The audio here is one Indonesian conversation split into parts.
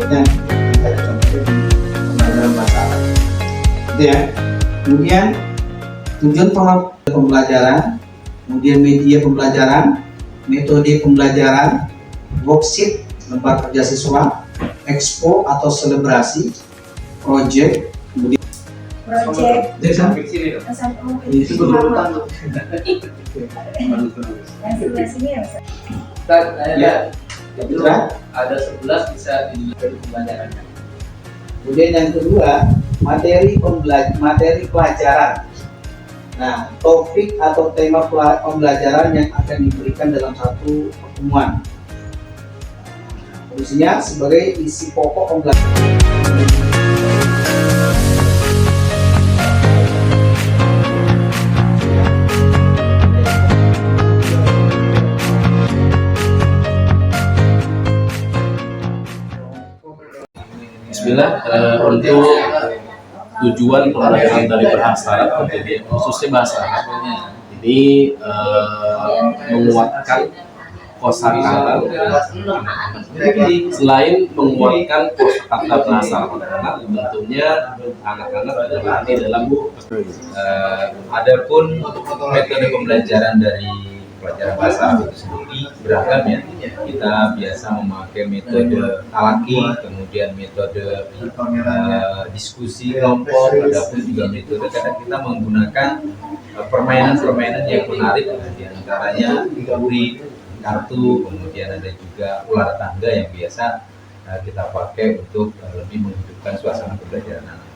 contohnya kita ada contohnya di pembelajaran bahasa Arab gitu ya. Kemudian tujuan pembelajaran, kemudian media pembelajaran, metode pembelajaran, worksheet, lembar kerja siswa, expo atau selebrasi, project, kemudian sampai sini dong. itu berurutan tuh. Ya, Ada 11 bisa dilihat pembelajarannya. kemudian yang kedua, materi pelajaran. Nah, topik atau tema pembelajaran yang akan diberikan dalam satu pertemuan. Fungsinya sebagai isi pokok pembelajaran. Bismillah, untuk tujuan pembelajaran dari bahasa Arab, jadi khususnya bahasa Arab ini menguatkan kosakata. Selain menguatkan kosakata bahasa Arab, tentunya anak-anak berlatih dalam adapun metode pembelajaran dari pelajaran bahasa Arab itu sendiri beragam ya. Kita biasa memakai metode talaki, kemudian metode diskusi kelompok, adapun juga metode kadang kita menggunakan permainan-permainan yang menarik, di antaranya teori kartu, kemudian ada juga ular tangga yang biasa kita pakai untuk lebih menghidupkan suasana pembelajaran anak.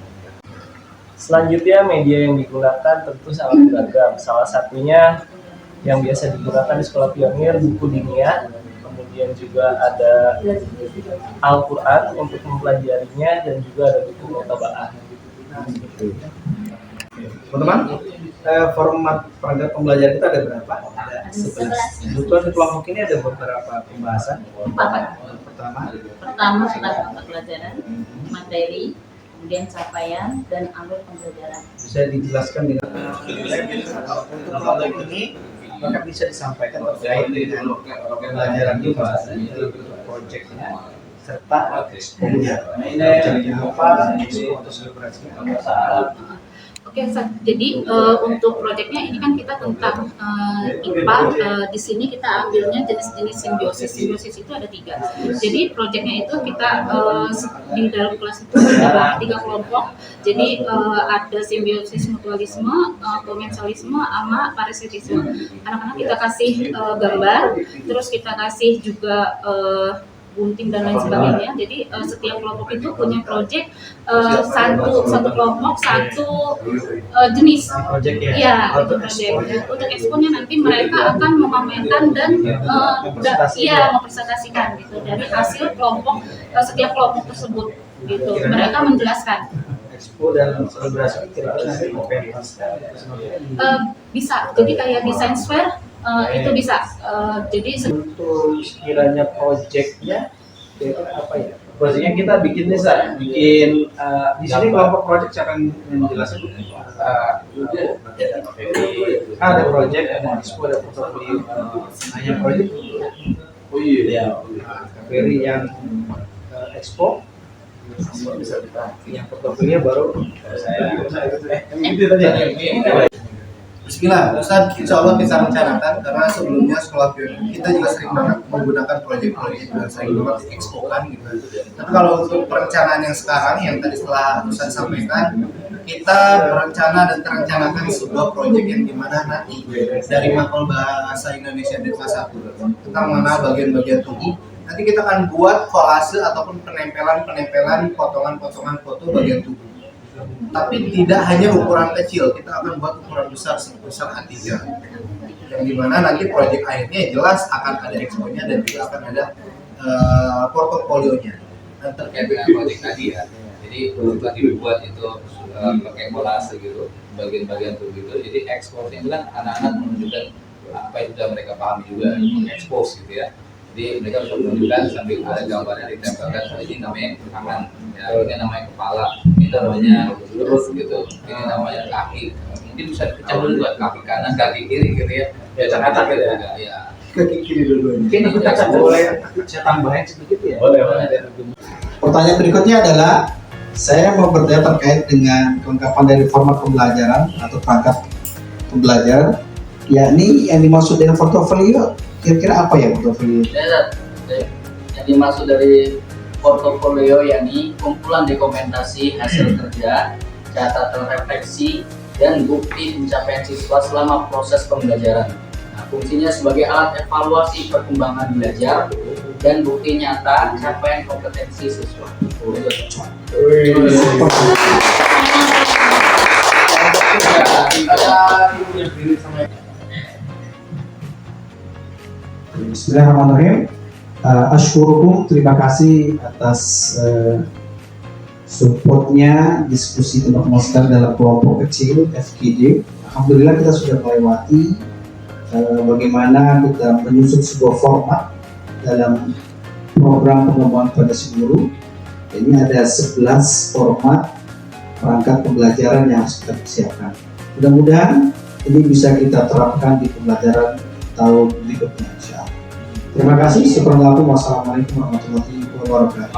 Selanjutnya media yang digunakan tentu sangat beragam. Salah satunya yang biasa digunakan di sekolah pionir buku diniyah, kemudian juga ada Al-Quran untuk mempelajarinya dan juga ada buku mutaba'ah. Teman-teman, format perangkat pembelajaran kita ada berapa? Ada 11. Kebetulan di kelompok ini ada beberapa pembahasan. 4. Pertama Setelah pelajaran, materi, kemudian capaian dan alur pembelajaran. bisa dijelaskan dengan untuk kelompok ini maka bisa disampaikan terkait dengan pembelajaran juga, proyeknya serta expo-nya. Nah, ini jadi apa? Expo atau selebrasinya apa? Oke, jadi untuk proyeknya ini kan kita tentang IPA. Di sini kita ambilnya jenis-jenis simbiosis. Simbiosis itu ada 3. Jadi proyeknya itu kita di dalam kelas itu ada 3 kelompok. Jadi ada simbiosis mutualisme, komensalisme, sama parasitisme. Anak-anak kita kasih gambar, terus kita kasih juga gunting dan lain sebagainya. Jadi setiap kelompok itu punya proyek satu kelompok satu jenis Project ya. Ya, itu proyek. Untuk eksponya nanti mereka akan memamerkan dan mempresentasikan gitu dari hasil kelompok setiap kelompok tersebut gitu. Mereka menjelaskan. Expo dan selebrasi kira-kira Bisa. Jadi kayak desain fair itu bisa. Jadi untuk kiranya projectnya itu apa ya? Proyeknya kita bikin di sini kelompok project akan menjelaskan ada project, ada expo, ada portfolio. Hanya project Ferry yang expo, yang portfolio baru Bismillah, Ustaz, insya Allah kita rencanakan karena sebelumnya sekolah pionir kita juga sering banget menggunakan proyek-proyek dan sering banget diekspokan gitu. Tapi kalau untuk perencanaan yang sekarang yang tadi setelah Ustaz sampaikan, kita berencana dan terencanakan sebuah proyek yang dimana nanti dari Makul Bahasa Indonesia dan Kelas 1 tentang mengenal bagian-bagian tubuh. Nanti kita akan buat kolase ataupun penempelan potongan-potongan foto bagian tubuh. Tapi tidak hanya ukuran kecil, kita akan buat ukuran besar sebesar A3 yang dimana nanti proyek akhirnya jelas akan ada expo-nya dan juga akan ada portofolionya. Dan terkait dengan proyek tadi ya, jadi telah dibuat itu pakai kolase gitu, bagian-bagian tuh gitu. Jadi expo itu kan anak-anak menunjukkan apa yang sudah mereka pahami juga, expose gitu ya. Jadi mereka bisa menunjukkan sambil ada gambarnya ditempelkan, ini namanya tangan, ya, ini namanya kepala, ini namanya perut gitu, ini namanya kaki. Mungkin bisa dipecah dulu buat kaki kanan, kaki kiri gitu ya. Ya catat gitu ya. kaki kiri dulu. Mungkin kita boleh saya tambahin sedikit ya. Boleh. pertanyaan berikutnya adalah saya mau bertanya terkait dengan kelengkapan dari format pembelajaran atau perangkat pembelajaran, yakni yang dimaksud dengan portofolio. Kira-kira apa ya portofolio? Yang dimaksud dari portofolio yakni kumpulan dokumentasi hasil kerja, catatan refleksi, dan bukti pencapaian siswa selama proses pembelajaran. Nah, fungsinya sebagai alat evaluasi perkembangan belajar dan bukti nyata capaian kompetensi siswa. Bismillahirrahmanirrahim. Asyurukum, terima kasih atas supportnya diskusi teman-teman sekalian dalam kelompok kecil FGD. Alhamdulillah kita sudah melewati bagaimana kita menyusun sebuah format dalam program pengembangan pada guru. Ini ada 11 format perangkat pembelajaran yang harus kita persiapkan. Mudah-mudahan ini bisa kita terapkan di pembelajaran tahun berikutnya, insya Allah. Terima kasih. Wassalamualaikum warahmatullahi wabarakatuh.